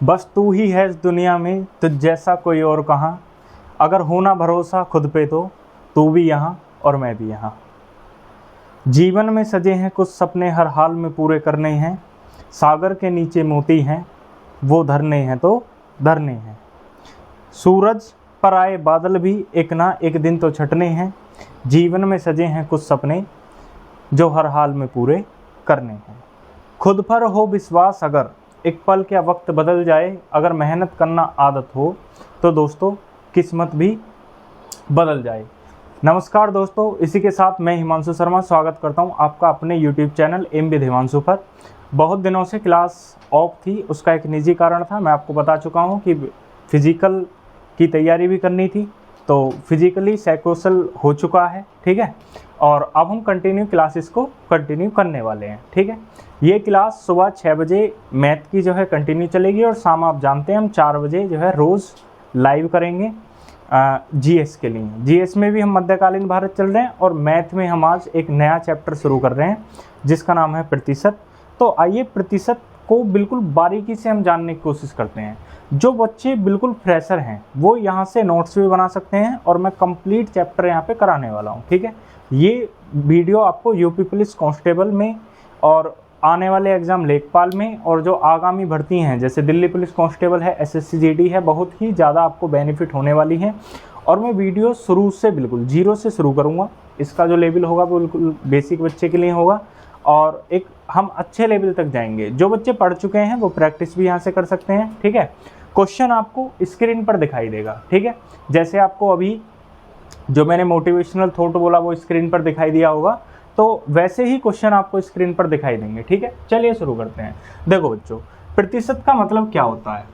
बस तू ही है इस दुनिया में, तुझ जैसा कोई और कहाँ। अगर होना भरोसा खुद पे तो तू भी यहाँ और मैं भी यहाँ। जीवन में सजे हैं कुछ सपने, हर हाल में पूरे करने हैं। सागर के नीचे मोती हैं, वो धरने हैं तो धरने हैं। सूरज पर आए बादल भी एक ना एक दिन तो छटने हैं। जीवन में सजे हैं कुछ सपने, जो हर हाल में पूरे करने हैं। खुद पर हो विश्वास, अगर एक पल क्या वक्त बदल जाए। अगर मेहनत करना आदत हो तो दोस्तों किस्मत भी बदल जाए। नमस्कार दोस्तों, इसी के साथ मैं हिमांशु शर्मा स्वागत करता हूं आपका अपने YouTube channel M with Himanshu पर। बहुत दिनों से क्लास ऑफ थी, उसका एक निजी कारण था। मैं आपको बता चुका हूं कि फिज़िकल की तैयारी भी करनी थी, तो फिज़िकली साइकोसल हो चुका है, ठीक है। और अब हम कंटिन्यू क्लासेस को कंटिन्यू करने वाले हैं, ठीक है। ये क्लास सुबह 6 बजे मैथ की जो है कंटिन्यू चलेगी और शाम आप जानते हैं हम 4 बजे जो है रोज़ लाइव करेंगे जीएस के लिए। जीएस में भी हम मध्यकालीन भारत चल रहे हैं और मैथ में हम आज एक नया चैप्टर शुरू कर रहे हैं जिसका नाम है प्रतिशत। तो आइए प्रतिशत को बिल्कुल बारीकी से हम जानने की कोशिश करते हैं। जो बच्चे बिल्कुल फ्रेशर हैं वो यहाँ से नोट्स भी बना सकते हैं और मैं कंप्लीट चैप्टर यहाँ पे कराने वाला हूँ, ठीक है। ये वीडियो आपको यूपी पुलिस कांस्टेबल में और आने वाले एग्ज़ाम लेखपाल में और जो आगामी भर्ती हैं जैसे दिल्ली पुलिस कांस्टेबल है, एसएससी जीडी है, बहुत ही ज़्यादा आपको बेनिफिट होने वाली हैं। और मैं वीडियो शुरू से बिल्कुल जीरो से शुरू करूँगा। इसका जो लेवल होगा वो बिल्कुल बेसिक बच्चे के लिए होगा और एक हम अच्छे लेवल तक जाएंगे। जो बच्चे पढ़ चुके हैं वो प्रैक्टिस भी यहाँ से कर सकते हैं, ठीक है। क्वेश्चन आपको स्क्रीन पर दिखाई देगा, ठीक है। जैसे आपको अभी जो मैंने मोटिवेशनल थॉट बोला वो स्क्रीन पर दिखाई दिया होगा, तो वैसे ही क्वेश्चन आपको स्क्रीन पर दिखाई देंगे, ठीक है। चलिए शुरू करते हैं। देखो बच्चों, प्रतिशत का मतलब क्या होता है?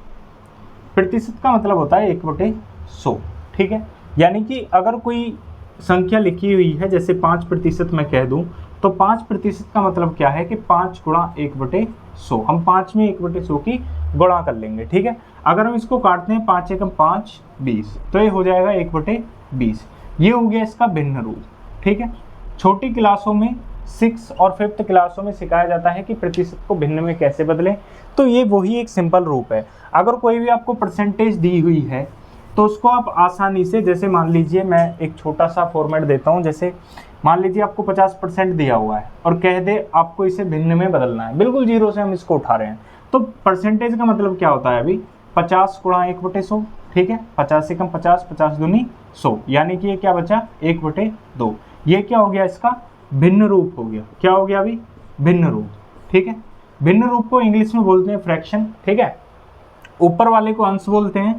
प्रतिशत का मतलब होता है 1/100, ठीक है। यानी कि अगर कोई संख्या लिखी हुई है जैसे 5% मैं कह दूं तो 5% का मतलब क्या है कि 5 गुणा 1/100। हम 5 में 1/100 की गुणा कर लेंगे, ठीक है। अगर हम इसको काटते हैं 5 एकम 5 20, तो ये हो जाएगा 1/20। ये हो गया इसका भिन्न रूप, ठीक है। छोटी क्लासों में 6 और 5th क्लासों में सिखाया जाता है कि प्रतिशत को भिन्न में कैसे बदलें। तो ये वही एक सिंपल रूप है। अगर कोई भी आपको परसेंटेज दी हुई है तो उसको आप आसानी से, जैसे मान लीजिए मैं एक छोटा सा फॉर्मेट देता हूँ। जैसे मान लीजिए आपको 50% दिया हुआ है और कह दे आपको इसे भिन्न में बदलना है, बिल्कुल जीरो से हम इसको उठा रहे हैं। तो परसेंटेज का मतलब क्या होता है? अभी 50 गुणा 1/100, ठीक है। 50 एकम 50, 50 दूनी 100, यानी कि ये क्या बचा? 1/2। ये क्या हो गया? इसका भिन्न रूप हो गया। क्या हो गया अभी? भिन्न रूप, ठीक है। भिन्न रूप को इंग्लिश में बोलते हैं फ्रैक्शन, ठीक है। ऊपर वाले को अंश बोलते हैं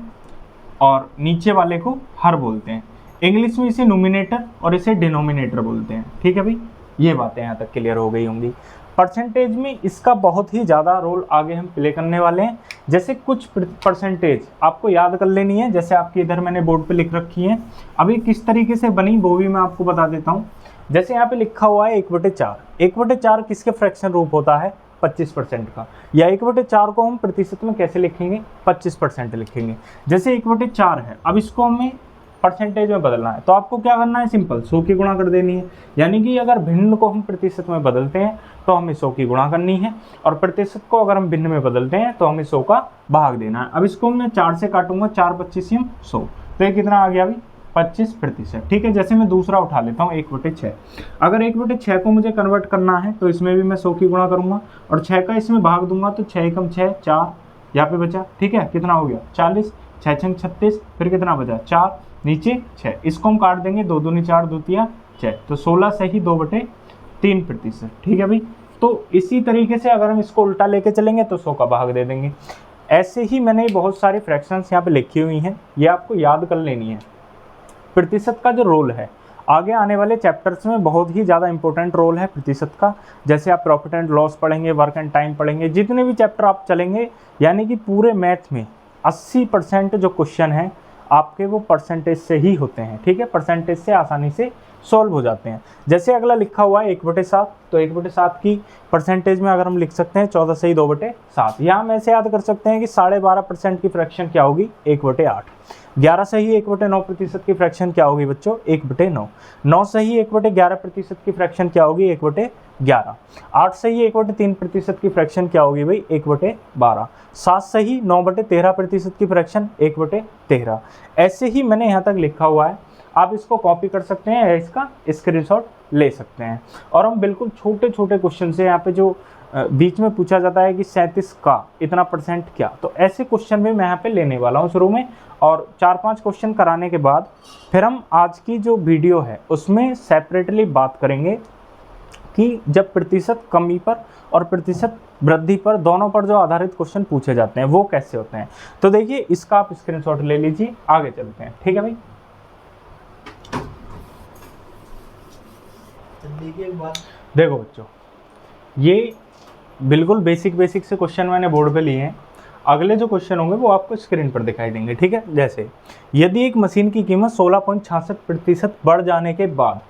और नीचे वाले को हर बोलते हैं। इंग्लिश में इसे नोमिनेटर और इसे डिनोमिनेटर बोलते हैं, ठीक है भाई। ये बातें यहाँ तक क्लियर हो गई होंगी। परसेंटेज में इसका बहुत ही ज़्यादा रोल आगे हम प्ले करने वाले हैं। जैसे कुछ परसेंटेज आपको याद कर लेनी है, जैसे आपकी इधर मैंने बोर्ड पे लिख रखी है। अभी किस तरीके से बनी वो भी मैं आपको बता देता हूँ। जैसे यहाँ पे लिखा हुआ है 1/4। 1/4 किसके फ्रैक्शन रूप होता है? 25% का। या 1/4 को हम प्रतिशत में कैसे लिखेंगे? 25% लिखेंगे। जैसे 1/4 है, अब इसको हमें परसेंटेज में बदलना है तो आपको क्या करना है? सिंपल 100 की गुणा कर देनी है। यानी कि अगर भिन्न को हम प्रतिशत में बदलते हैं तो हमें 100 की गुणा करनी है और प्रतिशत को अगर हम भिन्न में बदलते हैं तो हमें 100 का भाग देना है। अब इसको मैं 4 से काटूंगा, 4 25 100, तो ये कितना आ गया अभी? 25%, ठीक है। जैसे मैं दूसरा उठा लेता हूँ 1/6। अगर 1/6 को मुझे कन्वर्ट करना है तो इसमें भी मैं 100 की गुणा करूंगा और 6 का इसमें भाग दूंगा तो 6 एकम 6 4 यहाँ पे बचा, ठीक है। कितना हो गया? 40, 6 छंग 36, फिर कितना बचा? 4, नीचे 6। इसको हम काट देंगे, 2 दूनी 4, 2 तिया 6, तो 16 से ही 2/3%, ठीक है भाई। तो इसी तरीके से अगर हम इसको उल्टा लेके चलेंगे तो 100 का भाग दे देंगे। ऐसे ही मैंने बहुत सारी फ्रैक्शंस यहाँ पे लिखी हुई हैं, ये आपको याद कर लेनी है। प्रतिशत का जो रोल है आगे आने वाले चैप्टर्स में बहुत ही ज़्यादा इंपॉर्टेंट रोल है प्रतिशत का। जैसे आप प्रॉफिट एंड लॉस पढ़ेंगे, वर्क एंड टाइम पढ़ेंगे, जितने भी चैप्टर आप चलेंगे, यानी कि पूरे मैथ में 80% जो क्वेश्चन हैं आपके वो परसेंटेज से ही होते हैं, ठीक है। परसेंटेज से आसानी से सॉल्व हो जाते हैं। जैसे अगला लिखा हुआ है 1/7, तो 1/7 की परसेंटेज में अगर हम लिख सकते हैं 14 से ही 2/7। यहाँ हम ऐसे याद कर सकते हैं कि 12.5% की फ्रैक्शन क्या होगी? 1/8। 11 से ही 1/9% की फ्रैक्शन क्या होगी बच्चों? 1/9। 9 से ही 1/11% की फ्रैक्शन क्या होगी? 11। 8 से ही 1/3% की फ्रैक्शन क्या होगी भाई, 1/12। 7 से ही 9/13% की फ्रैक्शन 1/13। ऐसे ही मैंने यहाँ तक लिखा हुआ है, आप इसको कॉपी कर सकते हैं या इसका स्क्रीनशॉट ले सकते हैं। और हम बिल्कुल छोटे छोटे क्वेश्चन से यहाँ पे जो बीच में पूछा जाता है कि 37 का इतना परसेंट क्या, तो ऐसे क्वेश्चन भी मैं यहाँ पे लेने वाला हूँ शुरू में। और 4-5 क्वेश्चन कराने के बाद फिर हम आज की जो वीडियो है उसमें सेपरेटली बात करेंगे कि जब प्रतिशत कमी पर और प्रतिशत वृद्धि पर, दोनों पर जो आधारित क्वेश्चन पूछे जाते हैं वो कैसे होते हैं। तो देखिए इसका आप स्क्रीनशॉट ले लीजिए, आगे चलते हैं। ठीक है भाई, देखो बच्चों, ये बिल्कुल बेसिक से क्वेश्चन मैंने बोर्ड पे लिए हैं। अगले जो क्वेश्चन होंगे वो आपको स्क्रीन पर दिखाई देंगे। ठीक है, जैसे यदि एक मशीन की कीमत 16.66% बढ़ जाने के बाद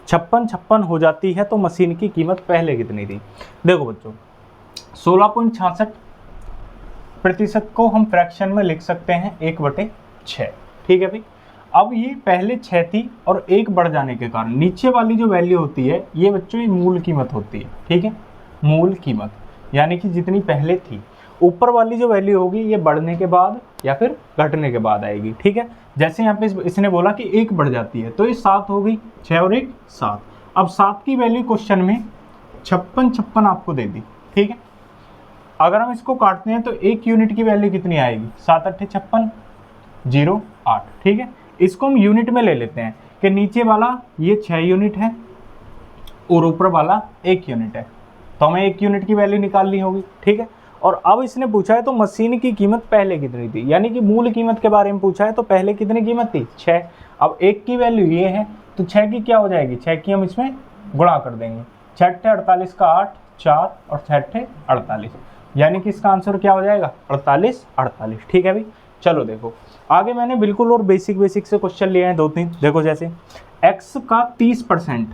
56 हो जाती है तो मशीन की कीमत पहले कितनी थी। देखो बच्चों, 16.66% को हम फ्रैक्शन में लिख सकते हैं 1/6। ठीक है भाई, अब ये पहले 6 थी और 1 बढ़ जाने के कारण नीचे वाली जो वैल्यू होती है ये बच्चों ये मूल कीमत होती है। ठीक है, मूल कीमत यानी कि जितनी पहले थी, ऊपर वाली जो वैल्यू होगी ये बढ़ने के बाद या फिर घटने के बाद आएगी। ठीक है, जैसे यहाँ पे इसने बोला कि 1 बढ़ जाती है तो ये 7 हो गई, 6 और 1 7। अब 7 की वैल्यू क्वेश्चन में 56 आपको दे दी। ठीक है, अगर हम इसको काटते हैं तो 1 यूनिट की वैल्यू कितनी आएगी, 7 8 56 0 8। ठीक है, इसको हम यूनिट में ले लेते हैं कि नीचे वाला ये 6 यूनिट है और ऊपर वाला 1 यूनिट है, तो हमें 1 यूनिट की वैल्यू निकालनी होगी। ठीक है, और अब इसने पूछा है तो मशीन की कीमत पहले कितनी थी, यानी कि मूल कीमत के बारे में पूछा है तो पहले कितनी कीमत थी, 6। अब 1 की वैल्यू ये है तो 6 की क्या हो जाएगी, 6 की हम इसमें गुणा कर देंगे। 6 48 का 8 4 और 6 48, यानी कि इसका आंसर क्या हो जाएगा 48। ठीक है भाई, चलो देखो आगे मैंने बिल्कुल और बेसिक से क्वेश्चन लिए हैं 2-3। देखो जैसे x का 30%,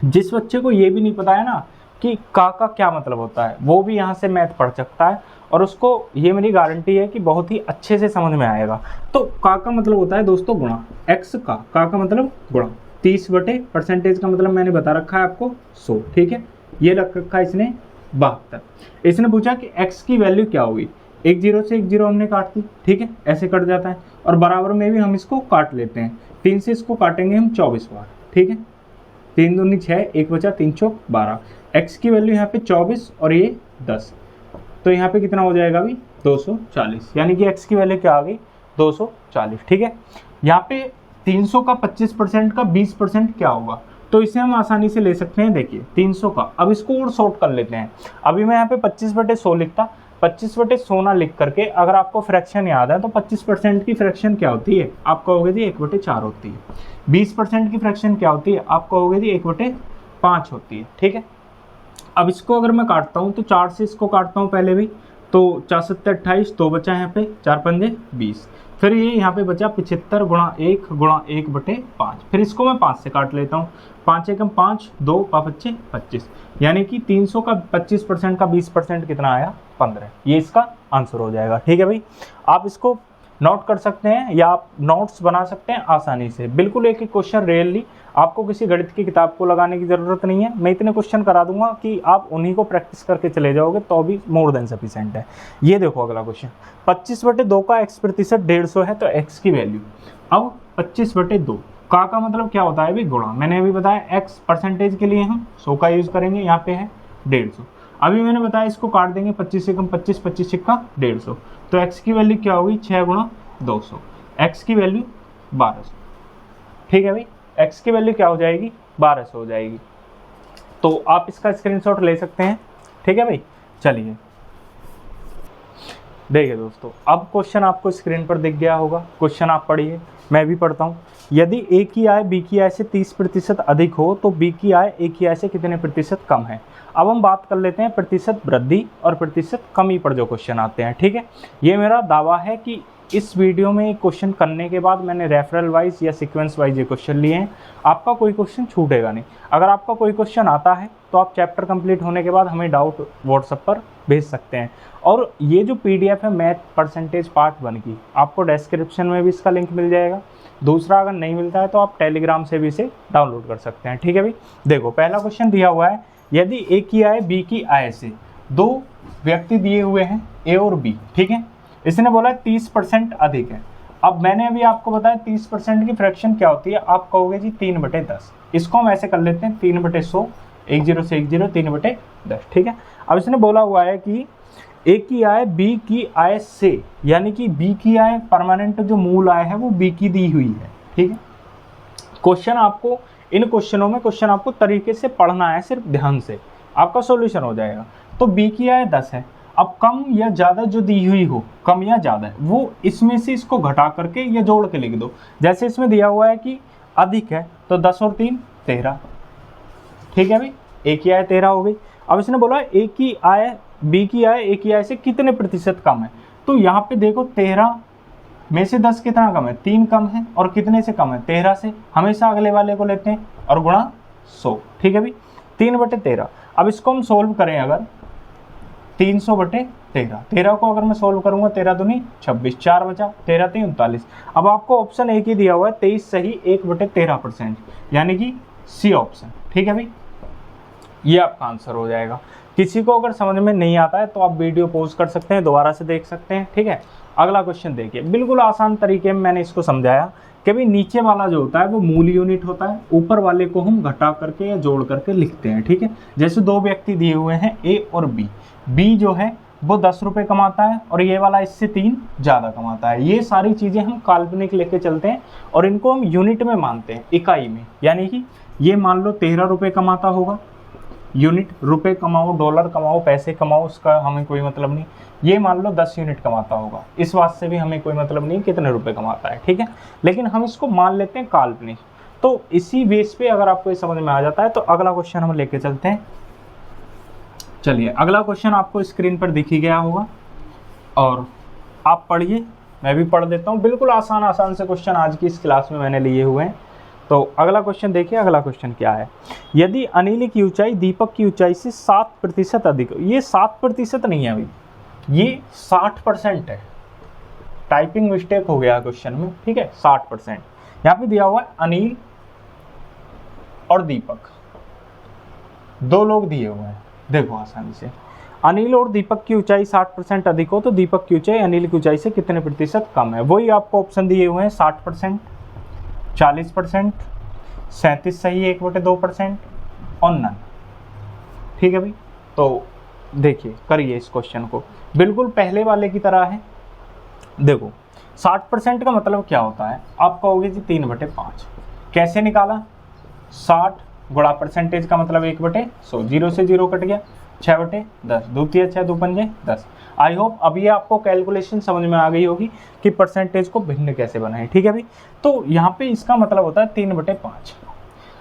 जिस बच्चे को ये भी नहीं पता है ना कि का क्या मतलब होता है, वो भी यहाँ से मैथ पढ़ सकता है और उसको ये मेरी गारंटी है कि बहुत ही अच्छे से समझ में आएगा। तो का मतलब होता है दोस्तों गुणा, x का मतलब गुणा 30/% का मतलब मैंने बता रखा है आपको 100। ठीक है, ये रख रखा है इसने 72। इसने पूछा कि x की वैल्यू क्या होगी, 1 0 से 1 0 हमने काट दी। ठीक है, ऐसे कट जाता है और बराबर में भी हम इसको काट लेते हैं, 3 से इसको काटेंगे हम 24 बार। ठीक है, 3 दूनी 6, 1 बचा 3 चौक 12। x की वैल्यू यहाँ पे 24 और ये 10, तो यहाँ पे कितना हो जाएगा अभी 240, यानी कि x की वैल्यू क्या आ गई 240। ठीक है, यहाँ पे 300 का 25% का 20% क्या होगा, तो इसे हम आसानी से ले सकते हैं। देखिए 300 का, अब इसको और शॉर्ट कर लेते हैं। अभी मैं यहाँ पे 25/100 लिखता, 25/100 ना लिख करके अगर आपको फ्रैक्शन याद है तो 25% की फ्रैक्शन क्या होती है, आप कहोगे जी 1/4 होती है। 20% की फ्रैक्शन क्या होती है, आप कहोगे जी 1/5 होती है। ठीक है, अब इसको अगर मैं काटता हूँ तो 4 से इसको काटता हूँ पहले भी, तो 4 7 28, 2 बचा यहाँ पे 4 5 20, फिर ये यहाँ पे बचा 75 गुणा 1/5। फिर इसको मैं 5 से काट लेता हूँ, 5 एकम 5, 2 5 25, यानी कि 300 का 25% का 20% कितना आया 15। ये इसका आंसर हो जाएगा। ठीक है भाई, आप इसको नोट कर सकते हैं या आप नोट्स बना सकते हैं आसानी से। बिल्कुल एक एक क्वेश्चन रियली, आपको किसी गणित की किताब को लगाने की ज़रूरत नहीं है। मैं इतने क्वेश्चन करा दूंगा कि आप उन्हीं को प्रैक्टिस करके चले जाओगे तो भी मोर देन सफिशिएंट है। ये देखो अगला क्वेश्चन, 25/2 का x% 150 है तो x की वैल्यू। अब 25/2 का मतलब क्या होता है भी गुणा, मैंने अभी बताया x परसेंटेज के लिए हम 100 का यूज़ करेंगे, यहाँ पे है 150। अभी मैंने बताया इसको काट देंगे, 25 एकम 25, 25 का 150, तो x की वैल्यू क्या होगी 6 गुणा 200, x की वैल्यू 1200। ठीक है भाई, x की वैल्यू क्या हो जाएगी 1200 हो जाएगी, तो आप इसका स्क्रीनशॉट ले सकते हैं। ठीक है भाई, चलिए देखिए दोस्तों, अब क्वेश्चन आपको स्क्रीन पर दिख गया होगा। क्वेश्चन आप पढ़िए, मैं भी पढ़ता हूँ। यदि a की आय b की आय से 30% अधिक हो तो b की आय a की आय से कितने प्रतिशत कम है। अब हम बात कर लेते हैं प्रतिशत वृद्धि और प्रतिशत कमी पर जो क्वेश्चन आते हैं। ठीक है, ये मेरा दावा है कि इस वीडियो में क्वेश्चन करने के बाद मैंने रेफरल वाइज या सीक्वेंस वाइज ये क्वेश्चन लिए हैं, आपका कोई क्वेश्चन छूटेगा नहीं। अगर आपका कोई क्वेश्चन आता है तो आप चैप्टर कंप्लीट होने के बाद हमें डाउट व्हाट्सएप पर भेज सकते हैं। और ये जो PDF है मैथ परसेंटेज पार्ट 1 की, आपको डिस्क्रिप्शन में भी इसका लिंक मिल जाएगा। दूसरा अगर नहीं मिलता है तो आप टेलीग्राम से भी इसे डाउनलोड कर सकते हैं। ठीक है भाई, देखो पहला क्वेश्चन दिया हुआ है, यदि ए की आय बी की आय से, दो व्यक्ति दिए हुए हैं ए और बी, ठीक है, इसने बोला 30% अधिक है। अब मैंने अभी आपको बताया 30% की फ्रैक्शन क्या होती है, आप कहोगे जी 3/10, इसको हम ऐसे कर लेते हैं 3/100, 10 से 10, 3/10, ठीक है। अब इसने बोला हुआ है कि ए की आय बी की आय से, यानी कि बी की आय परमानेंट जो मूल आय है वो बी की दी हुई है, ठीक है। क्वेश्चन आपको, इन क्वेश्चनों में क्वेश्चन आपको तरीके से पढ़ना है, सिर्फ ध्यान से आपका सॉल्यूशन हो जाएगा। तो बी की आय 10 है, अब कम या ज़्यादा जो दी हुई हो, कम या ज़्यादा है, वो इसमें से इसको घटा करके या जोड़ के लिख दो। जैसे इसमें दिया हुआ है कि अधिक है तो 10 और 3 13, ठीक है भाई, ए की आय 13 हो गई। अब इसने बोला ए की आय बी की आय ए की आय से कितने प्रतिशत कम है, तो यहाँ पे देखो 13 में से 10 कितना कम है, 3 कम है, और कितने से कम है, 13 से, हमेशा अगले वाले को लेते हैं और गुणा 100, ठीक है भाई, 3/13। अब इसको हम सोल्व करें अगर 300/13, 13 को अगर मैं सोल्व करूंगा 13 दूनी 26, 4 बचा, 13 3 39। अब आपको ऑप्शन एक ही दिया हुआ है 23 सही 1/13%, यानी कि सी ऑप्शन, ठीक है भाई, ये आपका आंसर हो जाएगा। किसी को अगर समझ में नहीं आता है तो आप वीडियो पॉज कर सकते हैं, दोबारा से देख सकते हैं, ठीक है। अगला क्वेश्चन देखिए, बिल्कुल आसान तरीके में मैंने इसको समझाया कि भाई नीचे वाला जो होता है वो मूल यूनिट होता है, ऊपर वाले को हम घटा करके या जोड़ करके लिखते हैं, ठीक है। जैसे दो व्यक्ति दिए हुए हैं ए और बी, बी जो है वो 10 रुपये कमाता है और ये वाला इससे 3 ज़्यादा कमाता है। ये सारी चीज़ें हम काल्पनिक लेके चलते हैं और इनको हम यूनिट में मानते हैं, इकाई में, यानी कि ये मान लो 13 रुपये कमाता होगा, यूनिट, रुपए कमाओ, डॉलर कमाओ, पैसे कमाओ, उसका हमें कोई मतलब नहीं। ये मान लो 10 यूनिट कमाता होगा, इस बात से भी हमें कोई मतलब नहीं कितने रुपए कमाता है, ठीक है, लेकिन हम इसको मान लेते हैं काल्पनिक। तो इसी बेस पे अगर आपको ये समझ में आ जाता है तो अगला क्वेश्चन हम लेके चलते हैं। चलिए, अगला क्वेश्चन आपको स्क्रीन पर दिख ही गया होगा और आप पढ़िए, मैं भी पढ़ देता हूँ। बिल्कुल आसान आसान से क्वेश्चन आज की इस क्लास में मैंने लिए हुए हैं। तो अगला क्वेश्चन देखिए, अगला क्वेश्चन क्या है, यदि अनिल की ऊंचाई दीपक की ऊंचाई से 7% अधिक, ये 7% नहीं है अभी, ये 60% है, टाइपिंग मिस्टेक हो गया क्वेश्चन में, ठीक है, 60%। यहाँ पे दिया हुआ है अनिल और दीपक, दो लोग दिए हुए हैं, देखो आसानी से, अनिल और दीपक की ऊंचाई 60% अधिक हो तो दीपक की ऊंचाई अनिल की ऊंचाई से कितने प्रतिशत कम है। वही आपको ऑप्शन दिए हुए हैं, 60%, 40%, 37 सही 1/2% और नन, ठीक है भाई। तो देखिए, करिए इस क्वेश्चन को, बिल्कुल पहले वाले की तरह है। देखो 60% का मतलब क्या होता है, आप कहोगे जी 3/5, कैसे निकाला, 60 गुणा परसेंटेज का मतलब 1/100, 0 से 0 कट गया, 6/10, 2 3 6 2 5 10। आई होप अभी आपको कैलकुलेशन समझ में आ गई होगी कि परसेंटेज को भिन्न कैसे बनाएं, ठीक है भाई। तो यहाँ पे इसका मतलब होता है 3/5।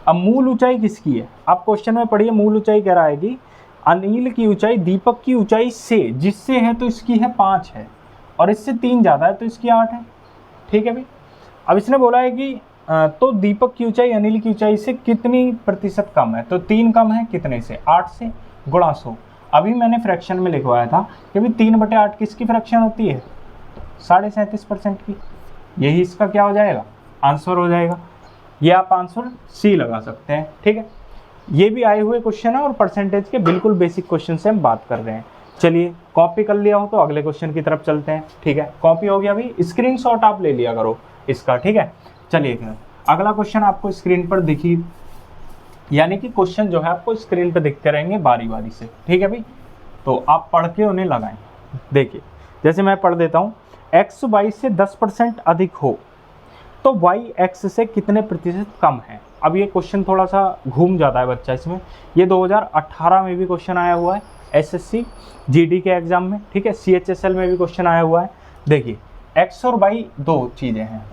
अब मूल ऊंचाई किसकी है, आप क्वेश्चन में पढ़िए, मूल ऊंचाई कह रहा है कि अनिल की ऊंचाई दीपक की ऊंचाई से, जिससे है तो इसकी है 5 है और इससे 3 ज़्यादा है तो इसकी 8 है, ठीक है भाई। अब इसने बोला है कि तो दीपक की ऊंचाई अनिल की ऊंचाई से कितनी प्रतिशत कम है, तो 3 कम है, कितने से, 8 से, गुणा 100। अभी मैंने फ्रैक्शन में लिखवाया था कि भाई 3/8 किसकी फ्रैक्शन होती है, 37.5% की, यही इसका क्या हो जाएगा, आंसर हो जाएगा। ये आप आंसर सी लगा सकते हैं, ठीक है। ये भी आए हुए क्वेश्चन है और परसेंटेज के बिल्कुल बेसिक क्वेश्चन से हम बात कर रहे हैं। चलिए, कॉपी कर लिया हो तो अगले क्वेश्चन की तरफ चलते हैं, ठीक है। कॉपी हो गया भाई, स्क्रीनशॉट आप ले लिया करो इसका, ठीक है। चलिए, अगला क्वेश्चन आपको स्क्रीन पर दिखी, यानी कि क्वेश्चन जो है आपको स्क्रीन पर दिखते रहेंगे बारी बारी से, ठीक है भाई। तो आप पढ़ के उन्हें लगाएं। देखिए, जैसे मैं पढ़ देता हूँ, x y से 10% अधिक हो तो y x से कितने प्रतिशत कम है। अब ये क्वेश्चन थोड़ा सा घूम जाता है बच्चा इसमें, ये 2018 में भी क्वेश्चन आया हुआ है SSC GD के एग्जाम में, ठीक है, CHSL में भी क्वेश्चन आया हुआ है। देखिए, x और y दो चीज़ें हैं,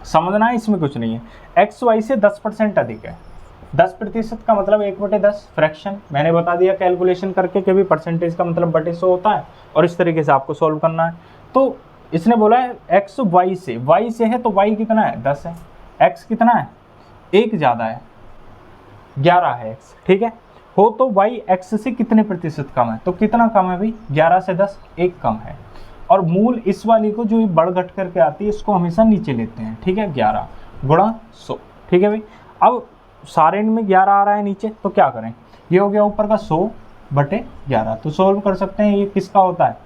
समझना है, इसमें कुछ नहीं है। x y से 10% अधिक है, 10% का मतलब 1/10 फ्रैक्शन, मैंने बता दिया कैलकुलेशन करके कि भी परसेंटेज का मतलब /100 होता है और इस तरीके से आपको सॉल्व करना है। तो इसने बोला है x y से है तो y कितना है, 10 है, x कितना है, 1 ज़्यादा है, 11 है x, ठीक है, हो तो y x से कितने प्रतिशत कम है, तो कितना कम है भाई, 11 से 10, 1 कम है। और मूल इस वाली को जो बढ़ घट करके आती है इसको हमेशा नीचे लेते हैं, ठीक है। 11 गुणा 100, ठीक है भाई। अब सारे में 11 आ रहा है नीचे, तो क्या करें, ये हो गया ऊपर का 100 बटे 11, तो सोल्व कर सकते हैं। ये किसका होता है,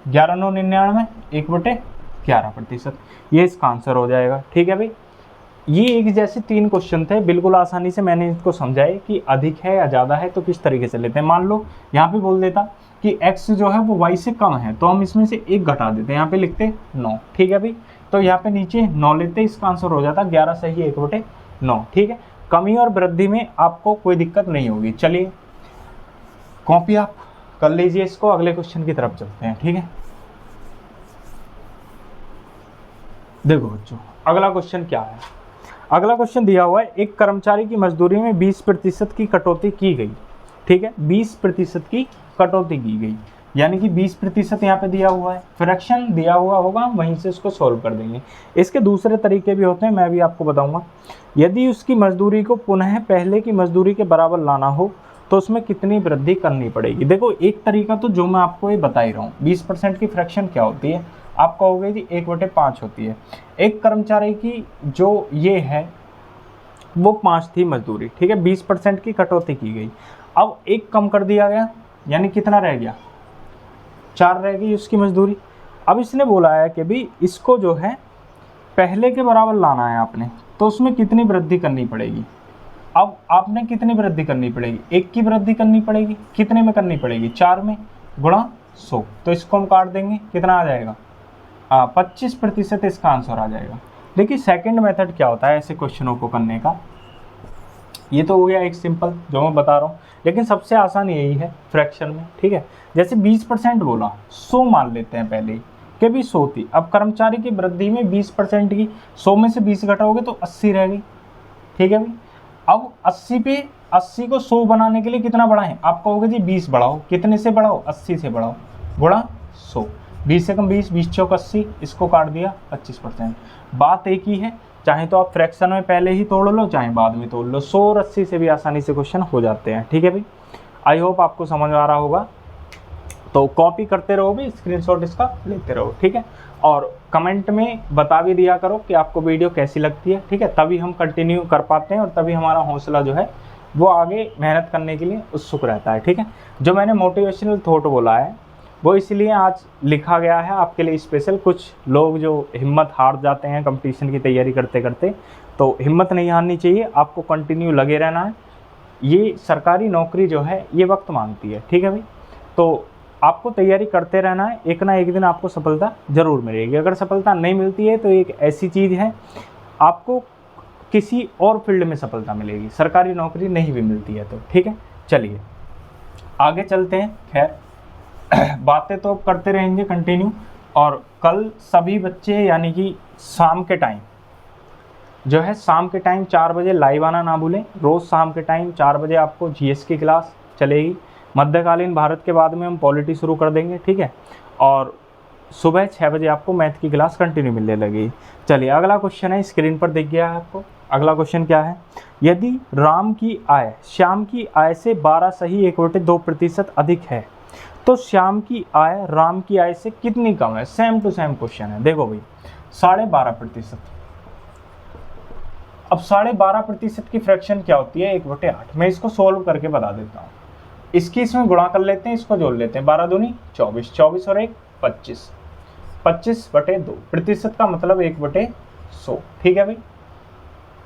11 9 99, 1/11%, ये इसका आंसर हो जाएगा, ठीक है भाई। ये एक जैसे 3 क्वेश्चन थे, बिल्कुल आसानी से मैंने इसको समझाए कि अधिक है या ज़्यादा है तो किस तरीके से लेते हैं। मान लो यहाँ पे बोल देता कि x जो है वो y से कम है, तो हम इसमें से 1 घटा देते हैं, यहाँ पे लिखते 9, ठीक है भाई। तो यहाँ पे नीचे 9 लेते, इसका आंसर हो जाता 11 सही 1/9, ठीक है। कमी और वृद्धि में आपको कोई दिक्कत नहीं होगी। चलिए कॉपी आप कर लीजिए इसको, अगले क्वेश्चन की तरफ चलते हैं, ठीक है। देखो बच्चों अगला क्वेश्चन क्या है। अगला क्वेश्चन दिया हुआ है, एक कर्मचारी की मजदूरी में 20% की कटौती की गई, ठीक है। 20% की कटौती की गई, यानी कि 20% यहाँ पे दिया हुआ है, फ्रैक्शन दिया हुआ होगा, वहीं से इसको सॉल्व कर देंगे। इसके दूसरे तरीके भी होते हैं, मैं भी आपको बताऊंगा। यदि उसकी मजदूरी को पुनः पहले की मजदूरी के बराबर लाना हो तो उसमें कितनी वृद्धि करनी पड़ेगी। देखो एक तरीका तो जो मैं आपको ये बता ही रहा हूँ, 20% की फ्रैक्शन क्या होती है, आप कहोगे जी 1/5 होती है। एक कर्मचारी की जो ये है वो 5 थी मजदूरी, ठीक है, 20% की कटौती की गई, अब 1 कम कर दिया गया, यानी कितना रह गया, 4 रह गई उसकी मजदूरी। अब इसने बोला है कि भी इसको जो है पहले के बराबर लाना है आपने, तो उसमें कितनी वृद्धि करनी पड़ेगी। अब आपने कितनी वृद्धि करनी पड़ेगी, 1 की वृद्धि करनी पड़ेगी, कितने में करनी पड़ेगी, 4 में गुणा 100, तो इसको हम काट देंगे, कितना आ जाएगा, 25% इसका आंसर आ जाएगा। देखिए सेकंड मेथड क्या होता है ऐसे क्वेश्चनों को करने का, ये तो हो गया एक सिंपल जो मैं बता रहा हूँ, लेकिन सबसे आसान यही है फ्रैक्शन में, ठीक है। जैसे 20% बोला, 100 मान लेते हैं पहले ही कि भी 100 थी, अब कर्मचारी की वृद्धि में 20% की, 100 में से 20 घटाओगे तो 80 रह गई, ठीक है भाई। अब 80 को 100 बनाने के लिए कितना बढ़ाएं, आप कहोगे जी 20 बढ़ाओ, कितने से बढ़ाओ, 80 से बढ़ाओ, गुणा 100, 20 से कम 20, 20 चौक 80, इसको काट दिया 25%। बात एक ही है, चाहे तो आप फ्रैक्शन में पहले ही तोड़ लो, चाहे बाद में तोड़ लो, 100 और 80 से भी आसानी से क्वेश्चन हो जाते हैं, ठीक है भाई। आई होप आपको समझ आ रहा होगा, तो कॉपी करते रहो भी, स्क्रीनशॉट इसका लेते रहो, ठीक है। और कमेंट में बता भी दिया करो कि आपको वीडियो कैसी लगती है, ठीक है, तभी हम कंटिन्यू कर पाते हैं और तभी हमारा हौसला जो है वो आगे मेहनत करने के लिए उत्सुक रहता है, ठीक है। जो मैंने मोटिवेशनल थॉट बोला है वो इसलिए आज लिखा गया है आपके लिए स्पेशल। कुछ लोग जो हिम्मत हार जाते हैं कंपटीशन की तैयारी करते करते, तो हिम्मत नहीं हारनी चाहिए, आपको कंटिन्यू लगे रहना है। ये सरकारी नौकरी जो है ये वक्त मांगती है, ठीक है भाई, तो आपको तैयारी करते रहना है, एक ना एक दिन आपको सफलता ज़रूर मिलेगी। अगर सफलता नहीं मिलती है तो एक ऐसी चीज़ है आपको किसी और फील्ड में सफलता मिलेगी, सरकारी नौकरी नहीं भी मिलती है तो, ठीक है। चलिए आगे चलते हैं। खैर बातें तो करते रहेंगे कंटिन्यू, और कल सभी बच्चे यानी कि शाम के टाइम जो है, शाम के टाइम 4 बजे लाइव आना ना भूलें। रोज़ शाम के टाइम 4 बजे आपको जीएस की क्लास चलेगी। मध्यकालीन भारत के बाद में हम पॉलिटी शुरू कर देंगे, ठीक है, और सुबह 6 बजे आपको मैथ की क्लास कंटिन्यू मिलने लगेगी। चलिए अगला क्वेश्चन है, स्क्रीन पर दिख गया है आपको। अगला क्वेश्चन क्या है, यदि राम की आय श्याम की आय से 12 सही 1/2% अधिक है तो श्याम की आय राम की आय से कितनी कम है। सेम टू सेम क्वेश्चन है। देखो भाई 12.5%, अब 12.5% की फ्रैक्शन क्या होती है, 1/8। मैं इसको सोल्व करके बता देता हूँ, इसकी इसमें गुणा कर लेते हैं, इसको जोड़ लेते हैं, 12 दूनी 24, 24 और 1 25, 25/2, प्रतिशत का मतलब 1/100, ठीक है भाई।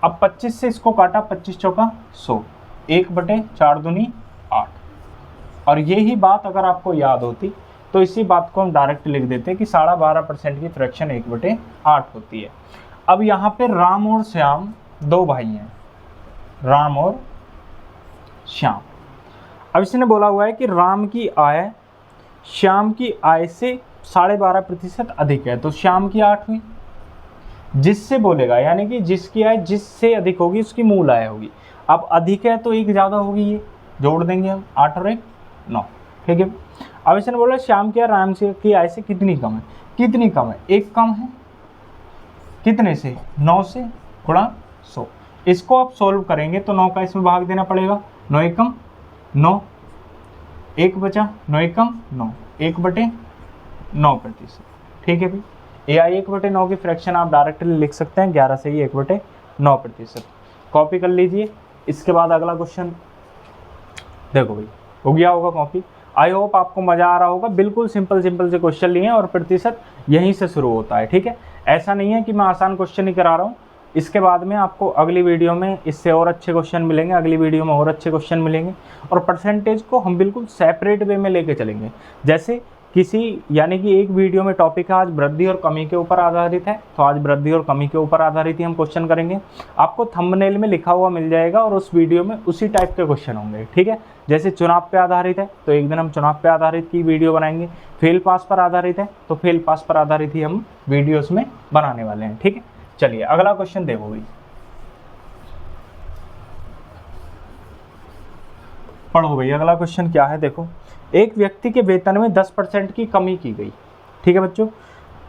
अब 25 से इसको काटा, 25 चौका 100, 1/4 दूनी 8, और यही बात अगर आपको याद होती तो इसी बात को हम डायरेक्ट लिख देते कि 12.5% की फ्रैक्शन 1/8 होती है। अब यहाँ पे राम और श्याम 2 भाई हैं, राम और श्याम। अब इसने बोला हुआ है कि राम की आय श्याम की आय से 12.5% अधिक है, तो श्याम की 8 हुई, जिससे बोलेगा यानी कि जिसकी आय जिससे अधिक होगी उसकी मूल आय होगी। अब अधिक है तो एक ज़्यादा होगी, ये जोड़ देंगे हम, 8 और 1 9, ठीक है। अब इसने बोला श्याम की आय राम की आय से कितनी कम है, कितनी कम है, 1 कम है, कितने से, 9 से, गुणा 100। इसको आप सोल्व करेंगे तो 9 का इसमें भाग देना पड़ेगा, 9 एकम 9, 1 बचा, 9 एकम 9, 1/9, 9%। ठीक है भाई, AI 1/9 की फ्रैक्शन आप डायरेक्टली लिख सकते हैं 11 से ही 1/9%। कॉपी कर लीजिए। इसके बाद अगला क्वेश्चन देखो भाई, हो गया होगा कॉपी। आई होप आपको मज़ा आ रहा होगा। बिल्कुल सिंपल से क्वेश्चन लिए हैं और प्रतिशत यहीं से शुरू होता है। ठीक है, ऐसा नहीं है कि मैं आसान क्वेश्चन ही करा रहा हूँ। इसके बाद में आपको अगली वीडियो में इससे और अच्छे क्वेश्चन मिलेंगे, अगली वीडियो में और अच्छे क्वेश्चन मिलेंगे, और परसेंटेज को हम बिल्कुल सेपरेट वे में लेके चलेंगे। जैसे किसी यानी कि एक वीडियो में टॉपिक है आज वृद्धि और कमी के ऊपर आधारित है, तो आज वृद्धि और कमी के ऊपर आधारित ही हम क्वेश्चन करेंगे। आपको थंबनेल में लिखा हुआ मिल जाएगा और उस वीडियो में उसी टाइप के क्वेश्चन होंगे। ठीक है, जैसे चुनाव पे आधारित है तो एक दिन हम चुनाव पे आधारित की वीडियो बनाएंगे, फेल पास पर आधारित है तो फेल पास पर आधारित ही हम वीडियोस में बनाने वाले हैं। ठीक है, चलिए अगला क्वेश्चन देखो भाई, पढ़ो भाई। अगला क्वेश्चन क्या है देखो, एक व्यक्ति के वेतन में 10% की कमी की गई। ठीक है बच्चों,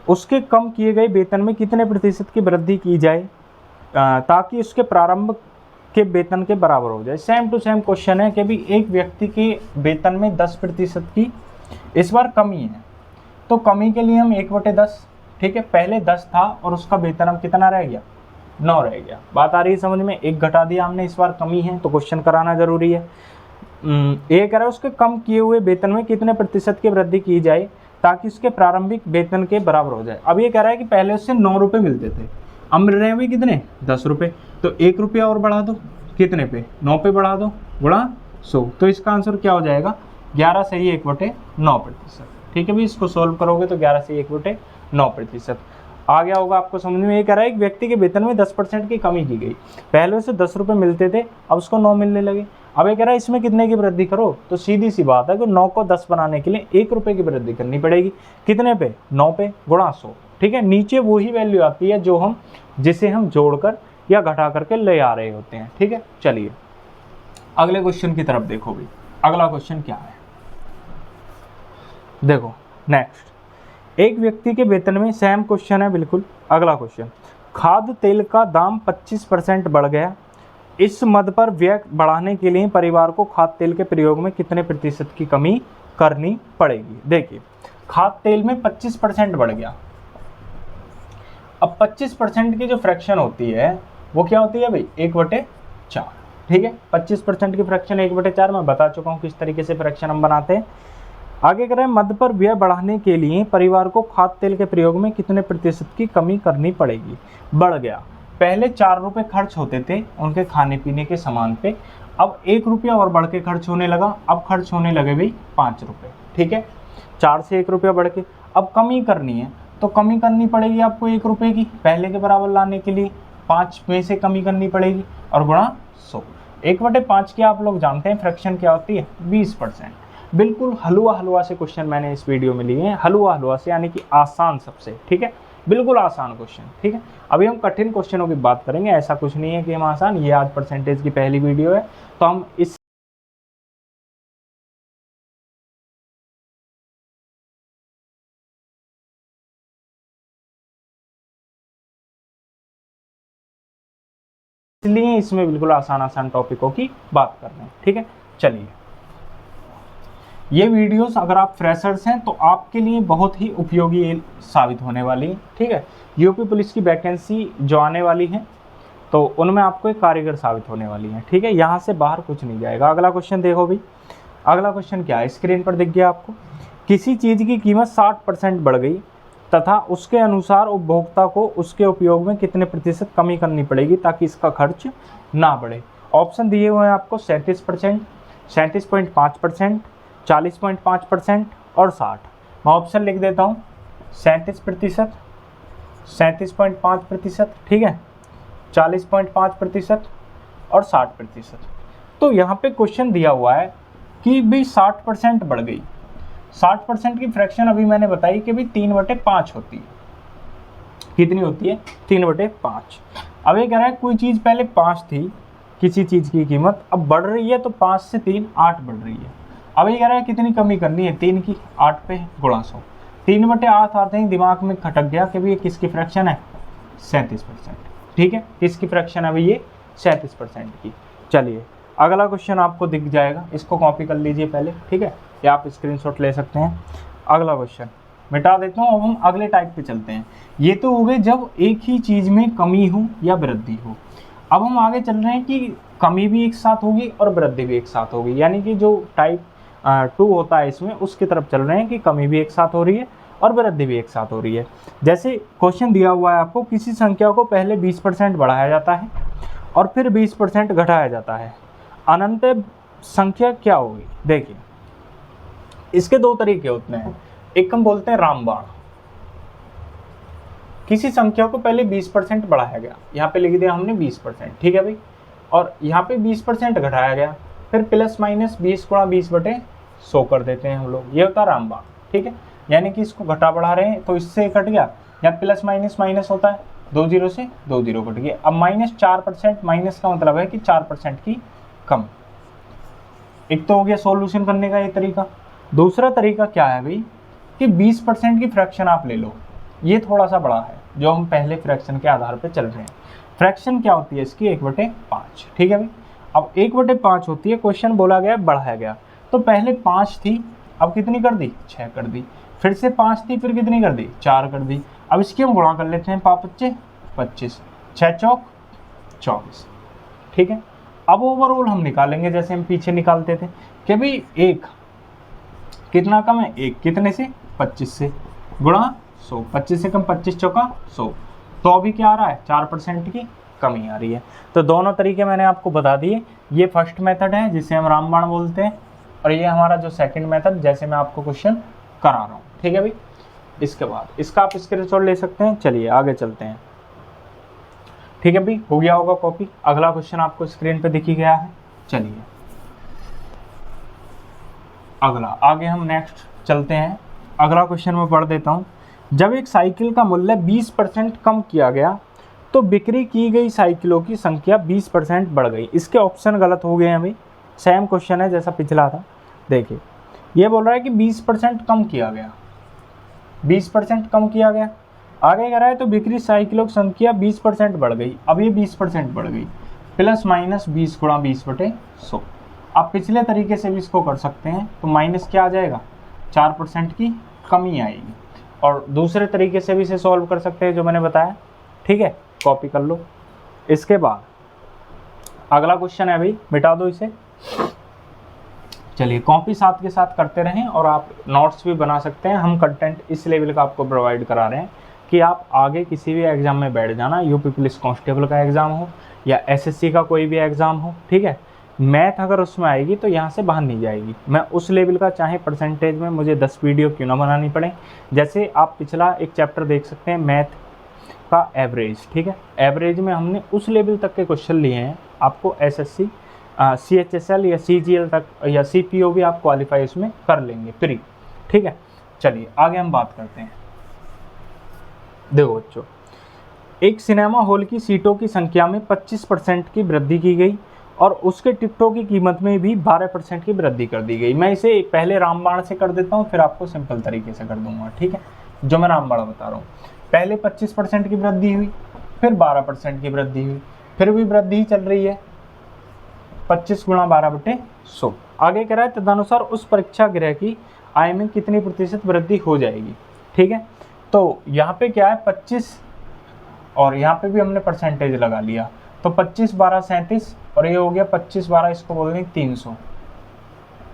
उसके कम किए गए वेतन में कितने प्रतिशत की वृद्धि की जाए ताकि उसके प्रारंभ के वेतन के बराबर हो जाए। सेम टू सेम क्वेश्चन है कि भी एक व्यक्ति के वेतन में 10% की इस बार कमी है, तो कमी के लिए हम 1/10। ठीक है, पहले 10 था और उसका वेतन अब कितना रह गया, 9 रह गया। बात आ रही है समझ में, एक घटा दिया हमने, इस बार कमी है तो क्वेश्चन कराना जरूरी है। ये कह रहा है उसके कम किए हुए वेतन में कितने प्रतिशत की वृद्धि की जाए ताकि उसके प्रारंभिक वेतन के बराबर हो जाए। अब ये कह रहा है कि पहले उससे 9 रुपये मिलते थे, अब मिल रहे हैं भाई कितने, 10 रुपये, तो 1 रुपया और बढ़ा दो, कितने पे, 9 पे बढ़ा दो, गुणा 100, तो इसका आंसर क्या हो जाएगा, 11 से ही 1/9%। ठीक है भाई, इसको सोल्व करोगे तो 11 से 1/9% आ गया होगा आपको समझ में। ये कह रहा है एक व्यक्ति के वेतन में 10% की कमी की गई, पहले उसे 10 रुपये मिलते थे अब उसको 9 मिलने लगे। अब ये कह रहा है इसमें कितने की वृद्धि करो, तो सीधी सी बात है कि 9 को 10 बनाने के लिए 1 रुपये की वृद्धि करनी पड़ेगी, कितने पे, 9 पे, गुणा 100। ठीक है, नीचे वही वैल्यू आती है जो जिसे हम जोड़कर या घटा करके ले आ रहे होते हैं। ठीक है, चलिए अगले क्वेश्चन की तरफ देखो भाई। अगला क्वेश्चन क्या है देखो, नेक्स्ट, एक व्यक्ति के वेतन में, सेम क्वेश्चन है बिल्कुल। अगला क्वेश्चन, खाद्य तेल का दाम 25% बढ़ गया, इस मद पर व्यय बढ़ाने के लिए परिवार को खाद्य तेल के प्रयोग में कितने प्रतिशत की कमी करनी पड़ेगी। देखिए, खाद्य तेल में 25% बढ़ गया। अब 25% की जो फ्रैक्शन होती है वो क्या होती है भाई, 1/4। ठीक है, 25% की फ्रैक्शन 1/4 मैं बता चुका हूँ किस तरीके से फ्रैक्शन हम बनाते हैं। आगे कह रहे हैं मद पर व्यय बढ़ाने के लिए परिवार को खाद्य तेल के प्रयोग में कितने प्रतिशत की कमी करनी पड़ेगी। बढ़ गया, पहले 4 रुपये खर्च होते थे उनके खाने पीने के सामान पे, अब 1 रुपया और बढ़ के खर्च होने लगा, अब खर्च होने लगे भाई 5 रुपये। ठीक है, 4 से 1 रुपया बढ़ के, अब कमी करनी है तो कमी करनी पड़ेगी आपको 1 रुपये की, पहले के बराबर लाने के लिए 5 में से कमी करनी पड़ेगी और गुणा 100। 1/5 की आप लोग जानते हैं फ्रैक्शन क्या होती है, 20%। बिल्कुल हलवा से क्वेश्चन मैंने इस वीडियो में लिए हैं, हलवा से यानी कि आसान सबसे। ठीक है, बिल्कुल आसान क्वेश्चन। ठीक है, अभी हम कठिन क्वेश्चनों की बात करेंगे, ऐसा कुछ नहीं है कि हम आसान, ये आज परसेंटेज की पहली वीडियो है तो हम इस इसलिए इसमें बिल्कुल आसान टॉपिकों की बात कर रहे हैं। ठीक है, चलिए ये वीडियोस अगर आप फ्रेशर्स हैं तो आपके लिए बहुत ही उपयोगी साबित होने वाली है। ठीक है, यूपी पुलिस की वैकेंसी जो आने वाली है तो उनमें आपको एक कारीगर साबित होने वाली है। ठीक है, यहाँ से बाहर कुछ नहीं जाएगा। अगला क्वेश्चन देखो भाई। अगला क्वेश्चन क्या है, स्क्रीन पर दिख गया आपको। किसी चीज़ की कीमत 60% बढ़ गई तथा उसके अनुसार उपभोक्ता को उसके उपयोग में कितने प्रतिशत कमी करनी पड़ेगी ताकि इसका खर्च ना बढ़े। ऑप्शन दिए हुए हैं आपको 37%, 37.5%, 40.5% और 60। मैं ऑप्शन लिख देता हूँ, 37%, 37.5%, ठीक है, 40.5% और 60%। तो यहाँ पे क्वेश्चन दिया हुआ है कि भाई 60% बढ़ गई। 60% की फ्रैक्शन अभी मैंने बताई कि भाई 3/5 होती है। कितनी होती है, 3/5। अब ये कह रहा है कोई चीज़ पहले 5 थी, किसी चीज़ की कीमत अब बढ़ रही है तो 5 से 3 8 बढ़ रही है। अब ये कह रहा है कितनी कमी करनी है, 3 की, 8 पे गुणा 100। 3/8 आते ही दिमाग में खटक गया कि भाई ये किसकी फ्रैक्शन है, 37%। ठीक है, किसकी फ्रैक्शन है भाई ये, 37% की। चलिए अगला क्वेश्चन आपको दिख जाएगा, इसको कॉपी कर लीजिए पहले, ठीक है, या आप स्क्रीनशॉट ले सकते हैं। अगला क्वेश्चन मिटा देता हूँ। अब हम अगले टाइप पे चलते हैं। ये तो हो गए जब एक ही चीज़ में कमी हो या वृद्धि हो। अब हम आगे चल रहे हैं कि कमी भी एक साथ होगी और वृद्धि भी एक साथ होगी, यानी कि जो टाइप 2 होता है इसमें उसकी तरफ चल रहे हैं कि कमी भी एक साथ हो रही है और वृद्धि भी एक साथ हो रही है। जैसे क्वेश्चन दिया हुआ है आपको, किसी संख्या को पहले 20% बढ़ाया जाता है और फिर 20% घटाया जाता है, अनंत संख्या क्या होगी। देखिए इसके दो तरीके होते हैं, एक हम बोलते हैं रामबाण। किसी संख्या को पहले 20% बढ़ाया गया, यहाँ पे लिख दिया हमने 20%, ठीक है भाई, और यहाँ पे 20% घटाया गया, फिर प्लस माइनस 20 गुणा 20/100 कर देते हैं हम लोग, ये होता है रामबाण, ठीक है। यानी कि इसको घटा बढ़ा रहे हैं तो इससे कट गया, या प्लस माइनस माइनस होता है, 2 0 से 2 0 कट गया। अब -4%, माइनस का मतलब है कि 4% की कम। एक तो हो गया सॉल्यूशन करने का ये तरीका। दूसरा तरीका क्या है भाई कि 20% की फ्रैक्शन आप ले लो, ये थोड़ा सा बड़ा है, जो हम पहले फ्रैक्शन के आधार पे चल रहे हैं। फ्रैक्शन क्या होती है इसकी, 1/5, ठीक है भाई। अब 1/5 होती है, क्वेश्चन बोला गया बढ़ाया गया, तो पहले 5 थी, अब कितनी कर दी, 6 कर दी, फिर से 5 थी, फिर कितनी कर दी, 4 कर दी। अब इसकी हम गुणा कर लेते हैं, 5 5 25, 6 चौक 24, ठीक है। अब ओवरऑल हम निकालेंगे जैसे हम पीछे निकालते थे कि भाई एक कितना कम है, एक कितने से, 25 से, गुणा 100, 25 से कम 25 चौका 100, तो अभी क्या आ रहा है, 4% की कमी आ रही है। तो दोनों तरीके मैंने आपको बता दिए। ये फर्स्ट मेथड है जिसे हम रामबाण बोलते हैं, और ये हमारा जो सेकंड मेथड जैसे मैं आपको क्वेश्चन करा रहा हूँ, ठीक है भाई। इसके बाद इसका आप स्क्रीनशॉट ले सकते हैं। चलिए आगे चलते हैं, ठीक है भाई, हो गया होगा कॉपी। अगला क्वेश्चन आपको स्क्रीन पे दिख ही गया है। चलिए अगला, आगे हम नेक्स्ट चलते हैं। अगला क्वेश्चन मैं पढ़ देता हूँ। जब एक साइकिल का मूल्य 20% कम किया गया तो बिक्री की गई साइकिलों की संख्या 20% बढ़ गई। इसके ऑप्शन गलत हो गए हैं भाई, सेम क्वेश्चन है जैसा पिछला था। देखिए ये बोल रहा है कि 20% कम किया गया, 20% कम किया गया, आगे कह रहा है तो बिक्री साइकिलों की संख्या 20% बढ़ गई। अब ये 20% बढ़ गई, प्लस माइनस 20 गुणा 20/100। आप पिछले तरीके से भी इसको कर सकते हैं, तो माइनस क्या आ जाएगा, 4% की कमी आएगी। और दूसरे तरीके से भी इसे सॉल्व कर सकते हैं जो मैंने बताया, ठीक है, कॉपी कर लो। इसके बाद अगला क्वेश्चन है भाई, मिटा दो इसे। चलिए कॉपी साथ के साथ करते रहें और आप नोट्स भी बना सकते हैं। हम कंटेंट इस लेवल का आपको प्रोवाइड करा रहे हैं कि आप आगे किसी भी एग्ज़ाम में बैठ जाना, यूपी पुलिस कांस्टेबल का एग्ज़ाम हो या एसएससी का कोई भी एग्ज़ाम हो, ठीक है, मैथ अगर उसमें आएगी तो यहाँ से बाहर नहीं जाएगी। मैं उस लेवल का, चाहे परसेंटेज में मुझे 10 वीडियो क्यों ना बनानी पड़े। जैसे आप पिछला एक चैप्टर देख सकते हैं, मैथ का एवरेज, ठीक है, एवरेज में हमने उस लेवल तक के क्वेश्चन लिए हैं। आपको एसएससी, CHSL या CGL तक या CPO भी आप क्वालिफाई उसमें कर लेंगे फ्री, ठीक है। चलिए आगे हम बात करते हैं। देखो बच्चों, एक सिनेमा हॉल की सीटों की संख्या में 25% की वृद्धि की गई और उसके टिकटों की कीमत में भी 12% की वृद्धि कर दी गई। मैं इसे पहले रामबाण से कर देता हूँ, फिर आपको सिंपल तरीके से कर दूंगा, ठीक है, जो मैं रामबाण बता रहा हूँ। पहले 25% की वृद्धि हुई, फिर 12% की वृद्धि हुई, फिर भी वृद्धि ही चल रही है, 25 गुणा 12/100। आगे कह रहा है तदनुसार उस परीक्षा गृह की आय में कितनी प्रतिशत वृद्धि हो जाएगी, ठीक है। तो यहाँ पे क्या है, 25, और यहाँ पे भी हमने परसेंटेज लगा लिया, तो 25 12 37, और ये हो गया 25 12, इसको बोल देंगे 300,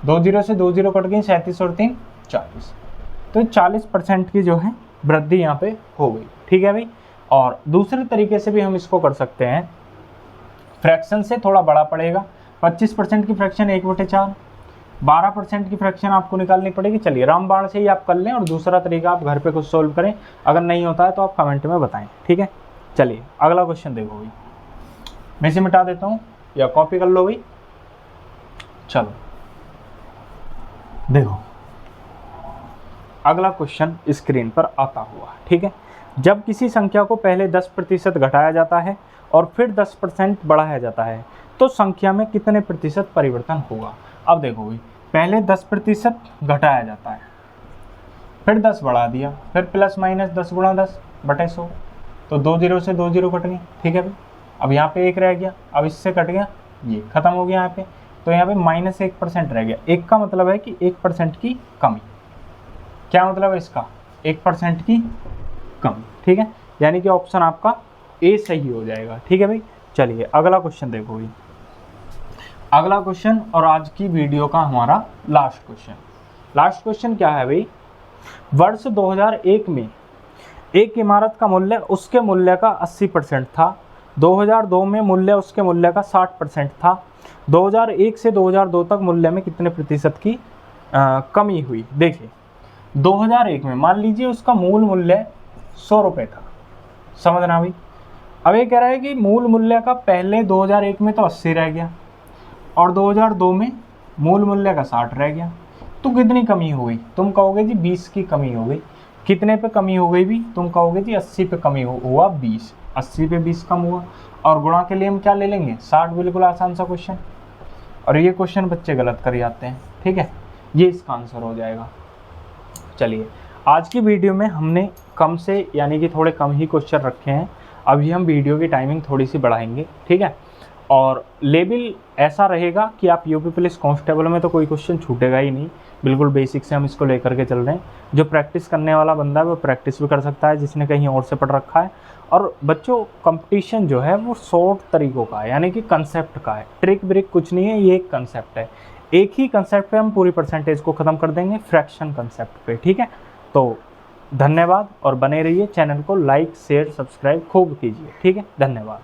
2 0 से 2 0 कट गई, 37 और 3 40, तो 40% की जो है वृद्धि यहाँ पे हो गई, ठीक है भाई। और दूसरे तरीके से भी हम इसको कर सकते हैं, फ्रैक्शन से थोड़ा बड़ा पड़ेगा। 25% की फ्रैक्शन 1/4, 12% की फ्रैक्शन आपको निकालनी पड़ेगी। चलिए रामबाण से ही आप कर लें, और दूसरा तरीका आप घर पे कुछ सोल्व करें, अगर नहीं होता है तो आप कमेंट में बताएं, ठीक है। चलिए अगला क्वेश्चन देखो भाई, मैं इसे मिटा देता हूँ या कॉपी कर लो भाई। चलो देखो अगला क्वेश्चन स्क्रीन पर आता हुआ, ठीक है। जब किसी संख्या को पहले 10% घटाया जाता है और फिर 10% बढ़ाया जाता है तो संख्या में कितने प्रतिशत परिवर्तन होगा। अब देखो भाई, पहले 10% घटाया जाता है, फिर 10 बढ़ा दिया, फिर प्लस माइनस 10 गुणा 10/100, तो 2 0 से 2 0 कट गई, ठीक है भाई। अब यहाँ पे 1 रह गया, अब इससे कट गया, ये खत्म हो गया यहाँ पे, तो यहाँ पे -1% रह गया। 1 का मतलब है कि 1% की कमी। क्या मतलब है इसका, 1% की कम, ठीक है, यानी कि ऑप्शन आपका ए सही हो जाएगा, ठीक है भाई। चलिए अगला क्वेश्चन देखो भाई, अगला क्वेश्चन और आज की वीडियो का हमारा लास्ट क्वेश्चन। लास्ट क्वेश्चन क्या है भाई, वर्ष 2001 में एक इमारत का मूल्य उसके मूल्य का 80% था, 2002 में मूल्य उसके मूल्य का 60% था, 2001 से 2002 तक मूल्य में कितने प्रतिशत की कमी हुई। देखिए 2001 में मान लीजिए उसका मूल मूल्य 100 रुपये था, समझना भाई। अब ये कह रहा है कि मूल मूल्य का पहले 2001 में तो 80 रह गया और 2002 में मूल मूल्य का 60 रह गया, तो कितनी कमी हो गई? तुम कहोगे जी 20 की कमी हो गई। कितने पे कमी हो गई भी? तुम कहोगे जी 80 पे कमी हुआ 20, 80 पे 20 कम हुआ, और गुणा के लिए हम क्या ले लेंगे? 60। बिल्कुल आसान सा क्वेश्चन, और ये क्वेश्चन बच्चे गलत कर जाते हैं, ठीक है, ये इसका आंसर हो जाएगा। चलिए आज की वीडियो में हमने कम से यानी कि थोड़े कम ही क्वेश्चन रखे हैं, अभी हम वीडियो की टाइमिंग थोड़ी सी बढ़ाएंगे, ठीक है, और लेवल ऐसा रहेगा कि आप यूपी पुलिस कांस्टेबल में तो कोई क्वेश्चन छूटेगा ही नहीं, बिल्कुल बेसिक से हम इसको लेकर के चल रहे हैं। जो प्रैक्टिस करने वाला बंदा है वो प्रैक्टिस भी कर सकता है, जिसने कहीं और से पढ़ रखा है। और बच्चों कंपटीशन जो है वो शॉर्ट तरीक़ों का है, यानी कि कंसेप्ट का है, ट्रिक ब्रिक कुछ नहीं है, ये एक कंसेप्ट है। एक ही कंसेप्ट पे हम पूरी परसेंटेज को ख़त्म कर देंगे, फ्रैक्शन कंसेप्ट पे, ठीक है। तो धन्यवाद, और बने रहिए, चैनल को लाइक शेयर सब्सक्राइब खूब कीजिए, ठीक है, धन्यवाद।